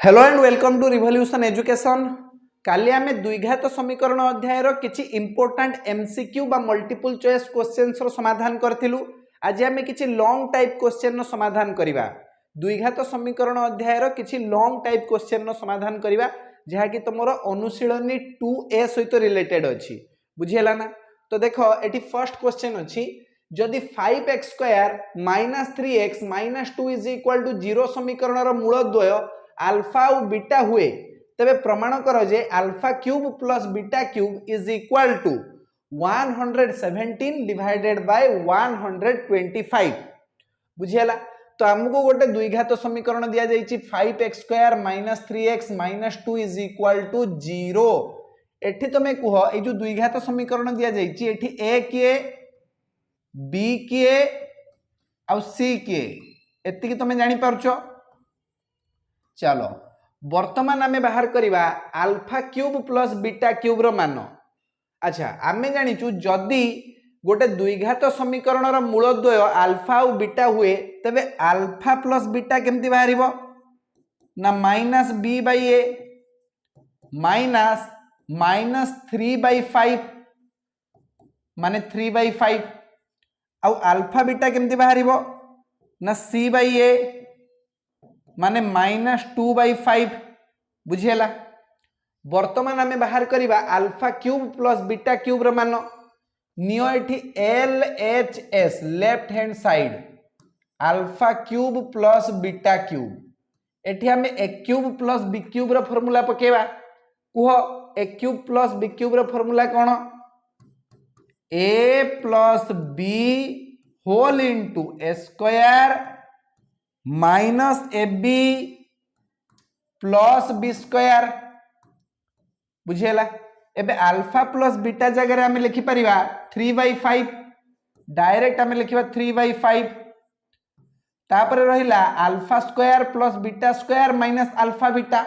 Hello and welcome to revolution education. काली आमे द्विघात समीकरण अध्याय किछि इंपोर्टेंट एमसीक्यू बा मल्टीपल चॉइस क्वेश्चंस रो समाधान करथिलु। आज आमे किछि लॉन्ग टाइप क्वेश्चन रो समाधान करिबा। द्विघात समीकरण अध्याय किछि लॉन्ग टाइप क्वेश्चन रो समाधान करिबा जहा कि तमरो अनुशीलनी 2a सहित रिलेटेड अछि। बुझियला ना? तो देखो एटी फर्स्ट क्वेश्चन अछि, जदि 5x² - 3x - 2 = 0 समीकरण रो मूलद्वय अल्फा और बीटा हुए तबे प्रमाण करो जे alpha cube plus beta cube is equal to 117 divided by 125। बुझियला? तो हमको गोटे द्विघात समीकरण दिया जाइछि 5x² - 3x - 2 is equal to 0। एठी तमे कुह ए जो द्विघात समीकरण दिया जाइछि एठी a किए b किए और c किए एति कि तमे जानि पारछो। चलो वर्तमान आमे बाहर करिबा alpha cube plus beta cube रो मान। अच्छा आमे जानिचु जदि गोटे द्विघात समीकरण रो मूलद्वय अल्फा और बीटा हुए तबे अल्फा प्लस बीटा केमति बाहरिबो ना -b/a माइनस -3/5 माने 3/5 और अल्फा बीटा केमति बाहरिबो ना c/a माने -2/5। बुझियला? वर्तमान आमे बाहर करिबा alpha cube plus beta cube रो मान। नियो एठी LHS left hand side alpha cube plus beta cube. एठी आमे a cube plus b cube रो फार्मूला पकेबा। कुह a cube plus b cube रो फार्मूला कोन? a plus b whole into a square minus ab plus b square. बुझेला? एबे alpha plus beta जगह आमे लिखि परिबा 3/5 डायरेक्ट आमे लिखिबा 3/5। तापर रहिला alpha square plus beta square minus alpha beta.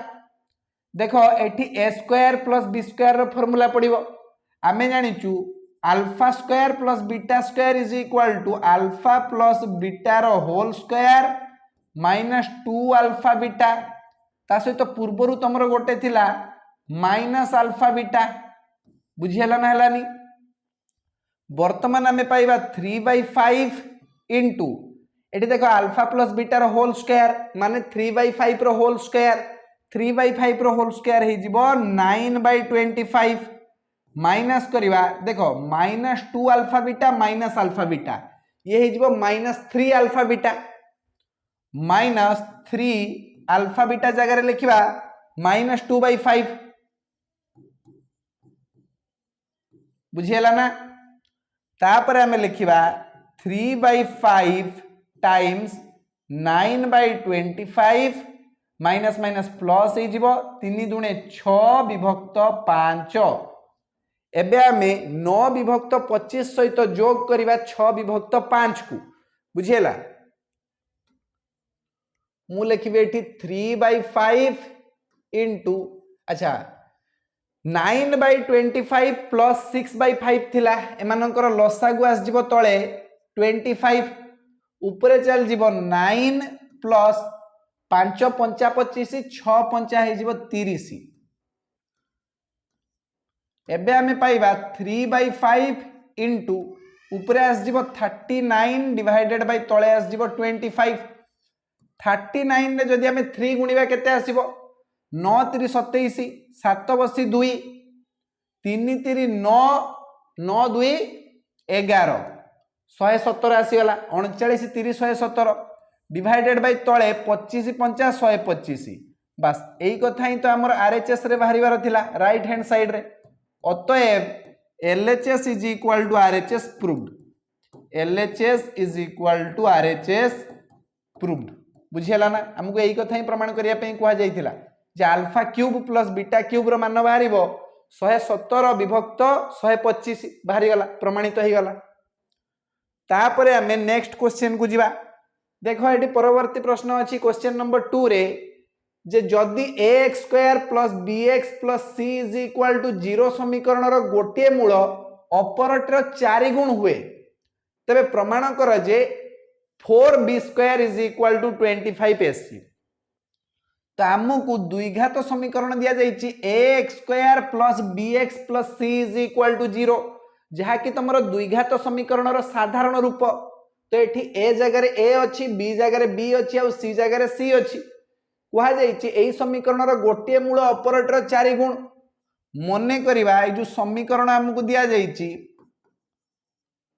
देखो एठी a square plus b square रो फार्मूला पडिबो। आमे जानिचु alpha square plus beta square is equal to alpha plus beta रो whole square minus 2 alpha beta. ता सहित पूर्वरु तमरो गोटे थिला माइनस अल्फा बीटा। बुझियला ना हलानी? वर्तमान आमे पाइबा 3/5 इनटू एठी देखो अल्फा प्लस बीटा रो होल स्क्वायर माने 3/5 रो होल स्क्वायर। 3/5 रो होल स्क्वायर हे जिवो 9/25 माइनस करिवा। देखो -2 alpha beta minus alpha beta ये हे जिवो -3 अल्फा बीटा -3 अल्फा बीटा जगह लिखिबा -2/5। बुझियला ना? तापर हमें लिखिबा 3/5 टाइम्स 9/25 माइनस माइनस प्लस हे जिवो 3 दुणे 6 विभक्त 5। एबे आमे 9 विभक्त 25 सहित जोग करिबा 6 विभक्त 5 को। बुझियला? मु लिखिबे एठी 3/5 इनटू अच्छा 9/25 प्लस 6/5 थिला एमानकर लसागु आस जिवो तळे 25 ऊपरे चल जिवो 9 प्लस 5 5 25 6 5 हे जिवो 30। एबे आमे पाइबा 3/5 इनटू ऊपरे आस जिवो 39 डिवाइडेड बाय तळे आस जिवो 25। 39 रे जदि आमे 3 गुणिबा केते आसीबो 9 3 27 7 बसी 2 3 3 9 9 2 11 117 आसीगला 39 30 117 डिवाइडेड बाय तळे 25 50 125। बस एई कथा ही तो हमर आरएचएस रे बाहरिबार थिला राइट हैंड साइड रे। अतएव LHS is equal to RHS proved. LHS is equal to RHS proved. बुझियला ना? हमको एई कथा ही प्रमाण करिया पे कुआ जाइथिला जे alpha cube plus beta cube रो मान बाहरिबो 117 विभक्त 125 बाहरी गला प्रमाणित हो गला। तापरे हमें नेक्स्ट क्वेश्चन को जिबा। देखो एटी परवर्ती प्रश्न अछि क्वेश्चन नंबर 2 रे जे जदि ax² plus bx plus c is equal to 0 समीकरण रो गोटे मूल अपरटर 4 गुण हुए तबे प्रमाण कर जे 4b² is equal to 25ac। तो आमको द्विघात समीकरण दि जाइए ax square plus bx plus c is equal to 0 जहाँकि तुम द्विघात समीकरण साधारण रूप। तो ये ए जगह ए अच्छी बी जगह बी अच्छी और सी जगह सी अच्छी कहुई समीकरण गोटे मूल ऑपरेटर 4 गुण मन करवा जो समीकरण आमको दि जाइए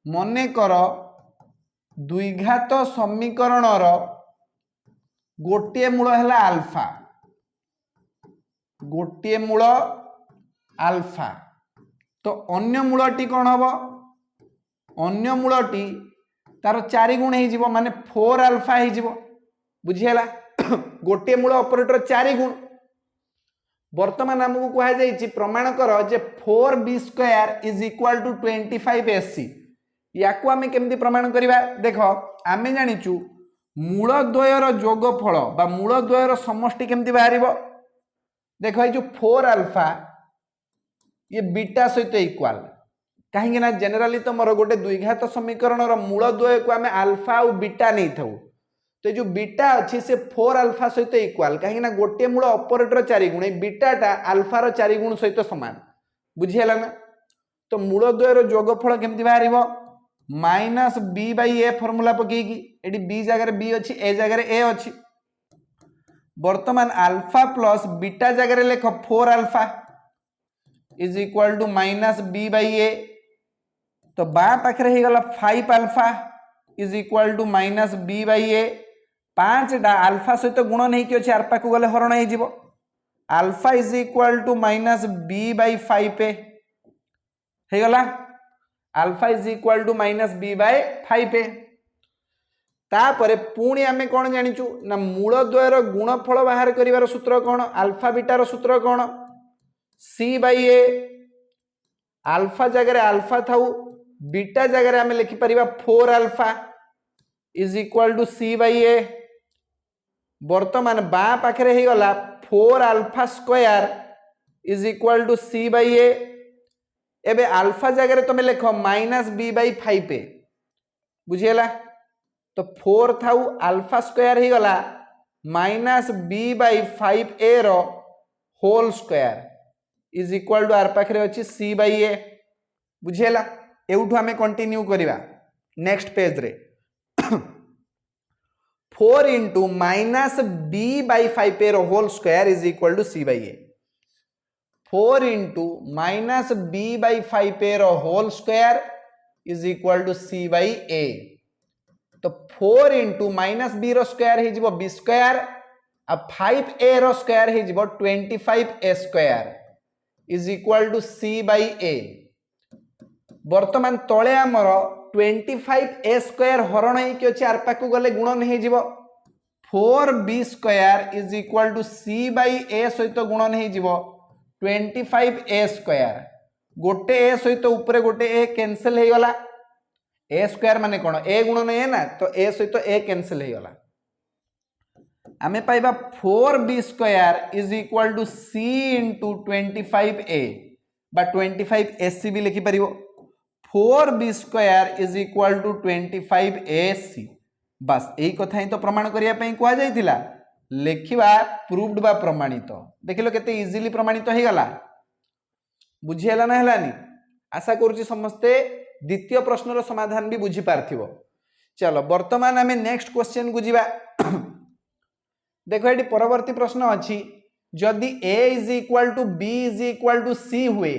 मन कर द्विघात समीकरण गोटे मूल है आल्फा गोटे मूल आल्फा तो अन्य मूलटी कौन हम अन्य मूलटी तार 4 गुण हो माने 4 अल्फा हो बुझीगला गोटे मूल ऑपरेटर 4 गुण वर्तमान आमको कहुई प्रमाण कर जे 4b square is equal to 25ac या आम केमती प्रमाण करवा देख आम जाचु मूलद्वयर जोगफल बा मूलद्वयर समष्टि केमती बाहर देख ये जो 4 अल्फा ये बीटा सहित इक्वाल कहीं जनरली तुम गोटे द्विघात समीकरण मूलद्वय को आम अल्फा और बीटा नहीं था तो जो बीटा अच्छी से 4 अल्फा सहित इक्वाल कहीं गोटे मूल ऑपरेटर 4 गुण बीटाटा अल्फार 4 गुण सहित सामान बुझीगला ना। तो मूलद्वयर जोगफल केमती बाहर minus B by A formula पकईकी ये बी जगह बी अच्छी ए जगह ए अच्छी वर्तमान अल्फा प्लस बीटा जगह लेख 4 alpha is equal to minus B by ए तो बाँ पाखे हो गला 5 alpha is equal to minus B by A 5टा अल्फा सहित गुण नहीं कि अच्छे आर पाक गले हरण हो alpha is equal to minus B by 5 हो गला alpha is equal to minus b by 5 तापर पुणी आम कौन जाचु ना मूलद्वयर गुणफल बाहर कर सूत्र कौन अल्फा बीटार सूत्र कौन सी बाई ए अल्फा जगह अल्फा था बीटा जगह आम लिखिपर 4 alpha is equal to C by ए वर्तमान बाँ पाखे हो गला 4 alpha square is equal to C by A एबे अल्फा जगह तुम लिख माइनस बी बाई 5 बुझीगला तो 4 था अल्फा स्क्वायर ही गला माइनस बी बाई 5a रो whole square is equal to आर पाखे अच्छी सी बाई ए बुझीगला एउठू आमे कंटिन्यू करिवा नेक्स्ट पेज रे 4 into minus B by 5a रो whole square is equal to C by a 4 into minus B by 5a रो whole square is equal to C by ए तो 4 into minus b रो square हो b square अब 5a रो square हो 25a square is equal to C by ए वर्तमान तले आमर 25a स्क्वायर हरण होती आर पाक गले गुणन हो 4b square is equal to C by A सहित गुणन हो 25a स्क्वायर गोटे ए सहित ऊपर गोटे ए कैंसिल हो गला ए स्क्वायर माने कौन ए गुणन ए ना तो ए सहित ए कैंसिल हो गला आमे पाइबा 4b square is equal to c into 25a बा 25ac भी लिखि परिबो 4b square is equal to 25ac बस यही कथा ही तो प्रमाण करिया पई कुआ जाइतिला लिखिबा प्रूव्ड बा प्रमाणित देखिलो केते इजीली प्रमाणित हो गला बुझियला ना हलानी आशा करूची समस्ते द्वितीय प्रश्नर समाधान भी बुझी पार्थिबो। चलो वर्तमान आमे नेक्स्ट क्वेश्चन को जीवा देखो ये परवर्ती प्रश्न अच्छी जदि a is equal to b is equal to c हुए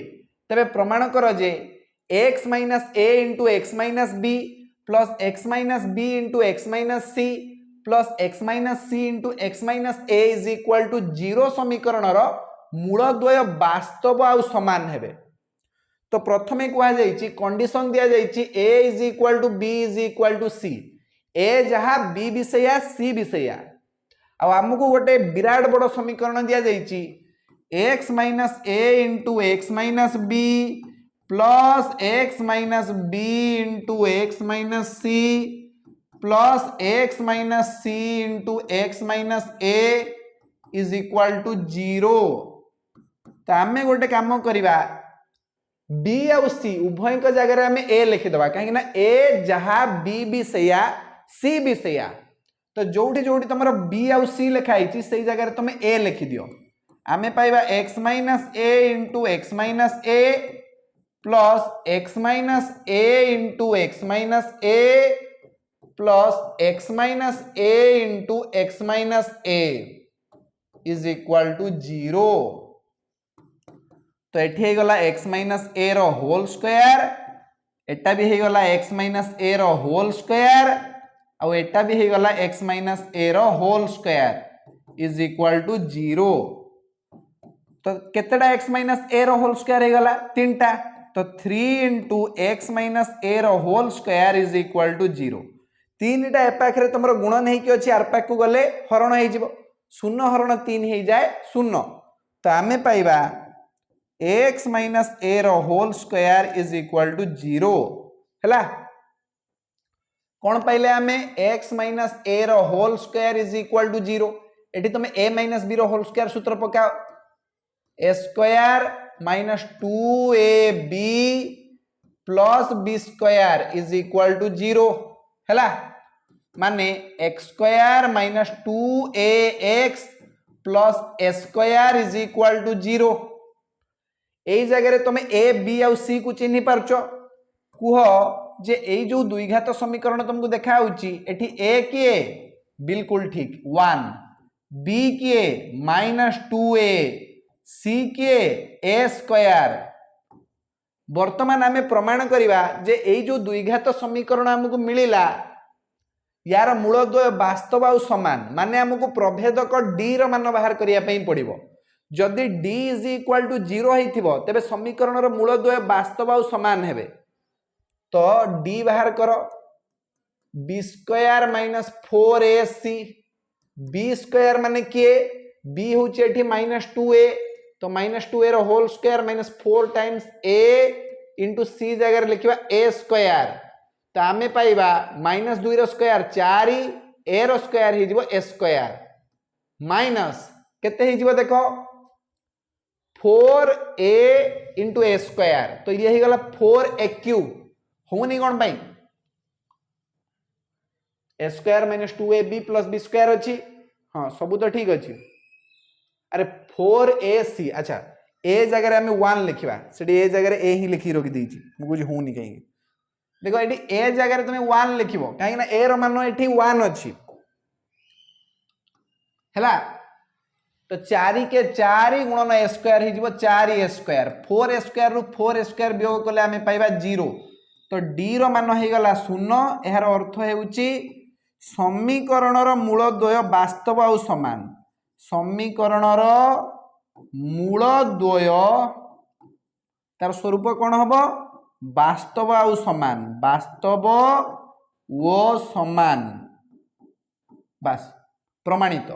तबे प्रमाण कर जे x minus a into x minus b plus x minus b into x minus c plus x minus c into x minus a is equal to 0 समीकरण मूलद्वय वास्तव आउ समान हेबे। तो प्रथमे कहा जाइछि कंडीशन दिया जाइछि a is equal to b is equal to c a जहा b विषया c विषया आ आमको गोटे विराट बड़ समीकरण दिया जाइछि x minus a into x minus b plus x minus b into x minus c plus x minus c into x minus a is equal to 0। तो आम गोटे काम करवा बी आउ सी उभय जगह आम ए लिखिदबा कहीं ए जहाँ बी भी सैया सी भी सैया तो जोठी जोठी तुम बी आउ सी लिखाई से जगह तुम ए लिखि दियो आमे पाइबा x minus a into x minus a plus x minus a into x minus a plus x minus a into x minus a is equal to 0। तो एठी हे गला x माइनस ए रो होल स्क्वायर एटा भी हे गला x minus a रो होल स्क्वायर और एटा भी हे गला x माइनस ए रो whole square is equal to 0। तो केतेटा x माइनस ए रो होल स्क्वायर हे गला तीनटा तो 3 इंटू एक्स माइनस ए रो whole square is equal to 0। तीनटा ए पाखरे तुमरो गुणन हे कि अछि आर पाख को गले हरण हे जिवो शून्य हरण 3 हे जाए शून्य तो आमे पाइबा x माइनस ए रो whole square is equal to 0 हैला कोन पाइले आमे x माइनस ए रो whole square is equal to 0 एठी तुम a माइनस b रो होल स्क्वायर सूत्र पकाओ a square minus 2ab plus b square is equal to 0 हैला माने x square minus 2ax plus a square is equal to 0 एई जगह रे तुम a b और c को चिन्हि पारछो कुह जे एई जो द्विघात समीकरण तुमको देखा होची एठी a किए बिल्कुल ठीक 1 b किए माइनस 2a c किए a स्क्वायर वर्तमान आमे प्रमाण करिवा जे एई जो द्विघात समीकरण हमको मिलिला यार मूलद्वय वास्तव और समान माने हमको प्रभेदक d रो मान बाहर करिया पई पड़िबो जदि d इज इक्वल टू 0 हेतिबो तबे समीकरण रो मूलद्वय वास्तव और समान हेबे तो d बाहर करो b square minus 4ac b square माने किए b होची एठी माइनस 2a तो माइनस 2a रो whole square minus 4 times a into c जगह लिखिबा a स्क्वायर तो आमे पाइबा माइनस 2 रो स्क्वायर 4 a रो स्क्वायर ही जिवो a स्क्वायर माइनस केते ही जिवो देखो 4a इंटू a स्क्वायर तो ये ही गला 4a क्यूब होनी कोन पाई a square minus 2ab plus b square अछि हां सब तो ठीक अछि अरे 4ac अच्छा a जगह हमें 1 लिखिबा सेठी a जगह a ही लिखि रखि देछि मुझे होनी कहीं देखो एठी a जगह तुम 1 लिखिबो काहे ना a रो मान एठी 1 अछि हैला तो 4 के 4 गुणन a स्क्वायर ही जिवो 4a स्क्वायर 4a स्क्वायर रु 4a स्क्वायर वियोग कले हमें पाइबा 0 तो d रो मान हे गला 0 एहार अर्थ हेउची समीकरण रो मूलद्वय वास्तव और समान समीकरण रो मूलद्वय तार स्वरूप कोन हबो वास्तव और समान वास्तव वो समान बस प्रमाणित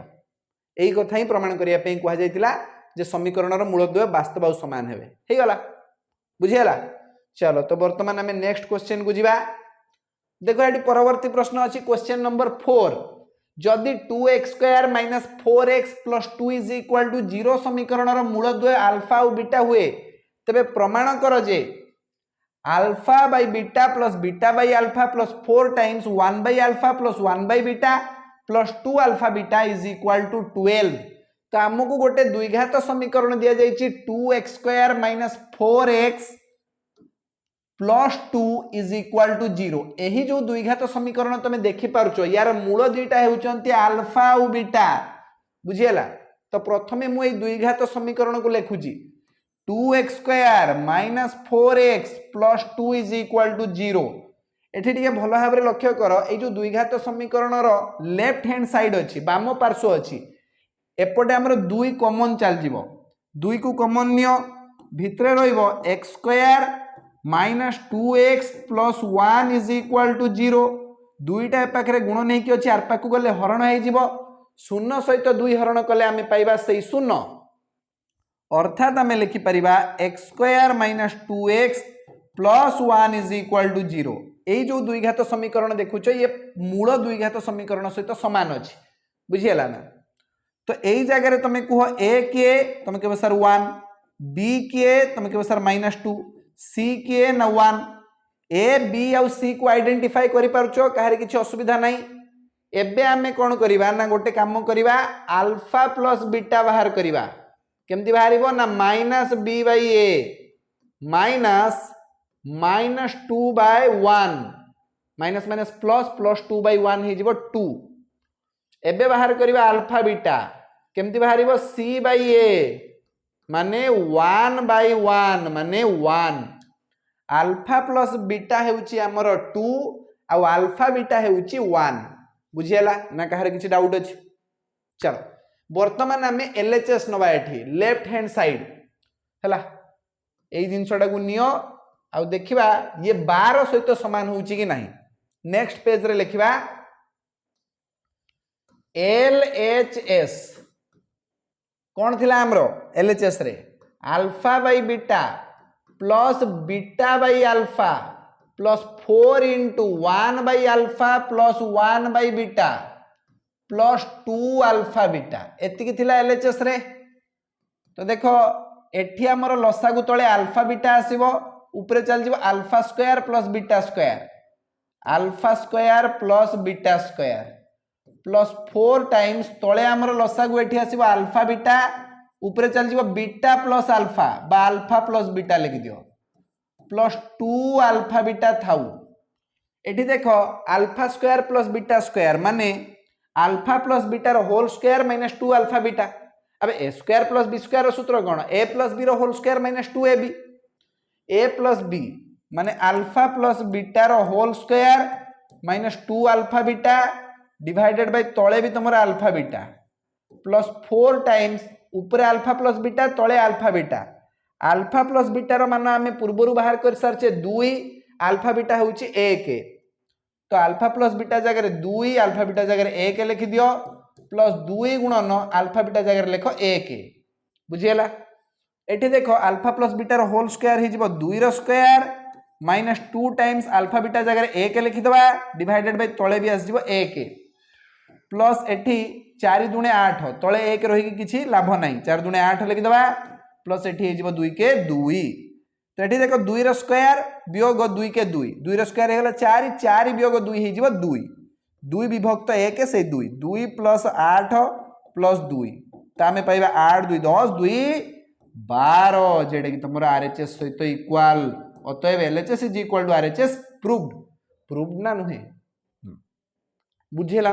एई कथा ही प्रमाण करिया पे कुहा जायतिला जे समीकरण रो मूलद्वय वास्तव और समान हेबे हे गला बुझियला चलो तो वर्तमान हमें नेक्स्ट क्वेश्चन को जीवा देखो एटी परवर्ती प्रश्न अछि क्वेश्चन नंबर 4 जदि 2x square minus 4x plus 2 is equal to 0 समीकरण रो मूलद्वय अल्फा और बीटा हुए तबे प्रमाण करो जे alpha by beta plus beta by alpha plus 4 times 1 by alpha plus 1 by beta plus 2 alpha beta is equal to 12 तो हमको गोटे द्विघात समीकरण दिया जायछि 2x square minus 4x plus 2 is equal to 0 एही जो द्विघात समीकरण तुम देखि पारुछो यार मूल दुईटा हेउचंती अल्फा और बीटा बुझियला तो प्रथमे मु ए द्विघात समीकरण को लेखुची 2x square minus 4x plus 2 is equal to 0 एठी टिके भलो भाबरे लक्ष्य करो ए जो द्विघात समीकरण रो लेफ्ट हैंड साइड अछि बाम पार्श्व अछि एपटे हमर 2 कॉमन चल जिवो 2 को कॉमन नियो भितरे रहिबो x square minus 2x plus 1 is equal to 0 दुईटा पाखरे गुण नहीं कि अछि आर पाखु गले हरण हे जिवो शून्य सहित 2 हरण कले आमे पाइबा सेही शून्य अर्थात आमे लिखि परिबा x square minus 2x plus 1 is equal to 0 एई जो द्विघात समीकरण देखुछो ये मूल द्विघात समीकरण सहित समान अछि बुझियला ना तो एई जगह रे तमे कहो a के तमे कहबो सर 1 b के तमे कहबो सर माइनस 2 c के न 1 a b और c को आइडेंटिफाई करि पारुछो काहे किछि असुविधा नाही एबे आमे कौन करिबा ना गोटे काम करिबा अल्फा प्लस बीटा बाहर करिबा केमती बाहरिबो ना minus B by a minus minus 2/1 minus minus plus plus 2/1 हे जिवो 2 एबे बाहर करिबा अल्फा बीटा केमती बाहरिबो सी बाई ए माने 1/1 माने 1 अल्फा प्लस बीटा हेउची हमर 2 आ अल्फा बीटा हेउची 1 बुझियला ना कहार किछि डाउट अछि चलो वर्तमान आमे एलएचएस नबा एठी लेफ्ट हैंड साइड हला एई जिंसटा को नियो आ देखिबा ये 12 सहित समान होउची कि नाही नेक्स्ट पेज रे लिखिबा एलएचएस कौन थिला हमरो एलएचएस रे alpha by beta plus beta by alpha plus 4 into 1 by alpha plus 1 by beta plus 2 alpha beta एतिकी थिला एलएचएस रे तो देखो एठी हमर लसागु तळे अल्फा बीटा आसीबो ऊपर चल जीवो alpha square plus beta square plus beta square plus 4 times तळे हमर लसागु एठी आसीबो अल्फा बीटा ऊपर चल जीवो बीटा प्लस अल्फा बा अल्फा प्लस बीटा लिखि दियो प्लस 2 अल्फा बीटा थाउ एठी देखो alpha square plus beta square माने अल्फा प्लस बीटा रो whole square minus 2 alpha beta अब A square plus B square रो सूत्र कोन ए प्लस बी रो whole square minus 2ab A plus B माने अल्फा प्लस बीटा रो whole square minus 2 alpha beta divided by तळे भी तुमरा अल्फा बीटा प्लस 4 टाइम्स ऊपर अल्फा प्लस बीटा तळे अल्फा प्लस बीटा रो मान आमे पूर्वरु बाहर कर सरचे 2 अल्फा बीटा होउची 1 तो अल्फा प्लस बीटा जगह 2 अल्फा बीटा जगह 1 लिखि दियो प्लस 2 गुणन अल्फा बीटा जगह लिखो 1 बुझियला एठी देखो अल्फा प्लस बीटा रो होल स्क्वायर हे जिवो 2 रो square minus 2 times alpha beta जगह 1 लिखि दबा डिवाइडेड बाय तळे भी आस जिवो 1 प्लस एठी 4 दुणे 8 तळे 1 रही किछि लाभ नाही 4 दुणे 8 लिखि दबा प्लस एठी हे जिवो 2 के 2 तो एठी देखो 2 रो स्क्वायर वियोग 2 के 2 2 रो स्क्वायर हेला 4 4 वियोग 2 हे जिवो 2 2 विभक्त 1 से 2 2 प्लस 8 प्लस 2 तो आमे पाइबा 8 2 10 2 12 जेडे कि तुमरा आरएचएस सहित इक्वल अतएव LHS is equal to RHS proved ना नुहे बुझिला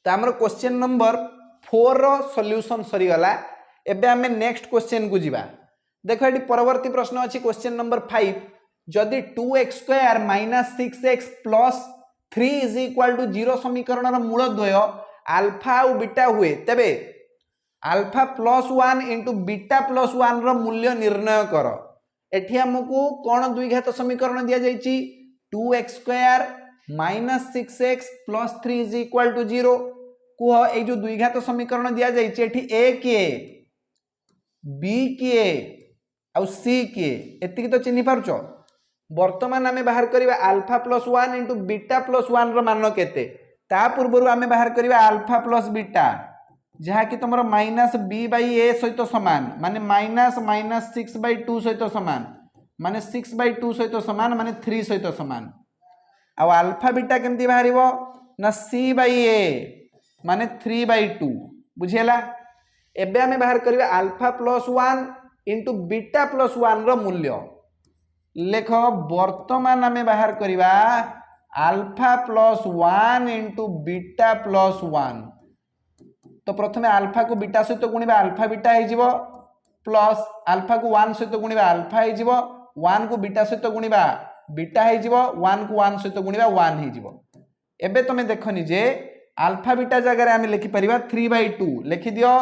तो हमर क्वेश्चन नंबर 4 रो सॉल्यूशन सरी गला एबे हमें नेक्स्ट क्वेश्चन को जिबा देखो एटी परवर्ती प्रश्न अछि क्वेश्चन नंबर 5 जदि 2x² - 6x + 3 = 0 समीकरण रो मूलद्वय अल्फा और बीटा हुए तेबे alpha plus 1 into beta plus 1 रो मूल्य निर्णय कर एठी हमकु कोन द्विघात समीकरण दिया जायछि 2x² - 6x + 3 = 0 कुह ए जो द्विघात समीकरण दिया जायछि एठी a के b के और c के एतिकी तो चिन्हि पारछो वर्तमान आमे बाहर करिबा alpha plus 1 into beta plus 1 रो मान केते ता पूर्वरु आमे बाहर करिबा अल्फा प्लस बीटा जहा कि तुमरो माइनस b बाई a सहित समान माने माइनस माइनस 6/2 सहित समान माने 6/2 सहित समान माने 3 सहित समान आ अल्फा बीटा केमती बाहरिबो ना c बाई a माने 3/2 बुझियला एबे आमे बाहर करिबा alpha plus 1 into beta plus 1 रो मूल्य लेख वर्तमान आमे बाहर करिबा alpha plus 1 into beta plus 1 तो प्रथमे अल्फा को बीटा सहित गुणिबा अल्फा बीटा हे जिवो प्लस अल्फा को 1 सहित गुणिबा अल्फा हे जिवो 1 को बीटा सहित गुणिबा बीटा हे जिवो 1 को 1 सहित गुणिबा 1 हे जिवो एबे तमे देखनि जे अल्फा बीटा जगह रे आमे लिखि परिबा 3/2 लिखि दियो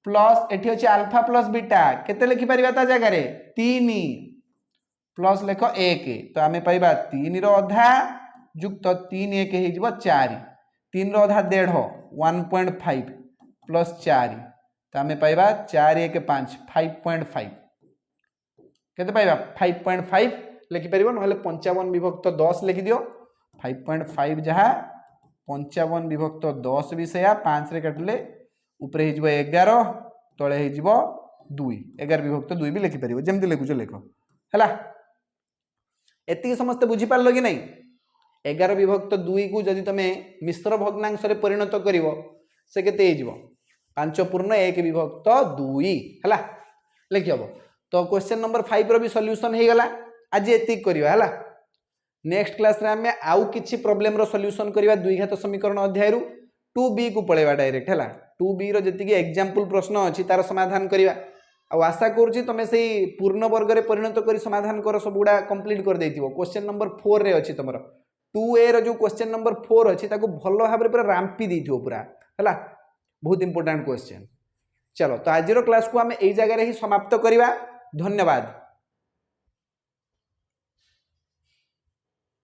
प्लस एठी अछि अल्फा प्लस बीटा केते लिखि परिबा ता जगह रे 3 प्लस लेख 1 तो आमे पाइबा 3 रो आधा युक्त 3 1 हे जिवो 4 3 रो आधा 1.5 1.5 प्लस 4 तो आमे पाइबा 4 1 5 5.5 केते पाइबा 5.5 लिखि परिबो नहले 55 विभक्त 10 लिखि दियो 5.5 जहा 55 विभक्त 10 भी सेया 5 रे काटले ऊपर हे जिवो 11 तळे हे जिवो 2 11 विभक्त 2 भी लिखि परिबो जेमति लिखुछ लेखो हला एति समस्त बुझी पारलो कि नहीं 11 विभक्त 2 को जदि तुम मिश्र भग्नांश परिणत कर से केते 5 पूर्ण 1 विभक्त 2 है लिखी हम। तो क्वेश्चन नंबर 5 रो भी सॉल्यूशन हो गला। आज एतिक करवा है। नेक्स्ट क्लास रे आम आउ किछि प्रॉब्लम रो सॉल्यूशन करवा द्विघात समीकरण अध्याय 2b को पळेवा डायरेक्ट है। 2b रो जति एग्जांपल प्रश्न अच्छी तार समाधान करवा। आशा करुँची तुम से पूर्ण वर्ग में परिणत कर समाधान कर सब गुड़ा कंप्लीट कर देथिबो। क्वेश्चन नंबर 4 रे अच्छी तुम 2a रो जो क्वेश्चन नंबर 4 अच्छी ताको भल भाव पूरा रांपी देथिबो पूरा है। बहुत इंपोर्टेंट क्वेश्चन। चलो तो आज क्लास को आम यही जगह ही समाप्त करवा। धन्यवाद।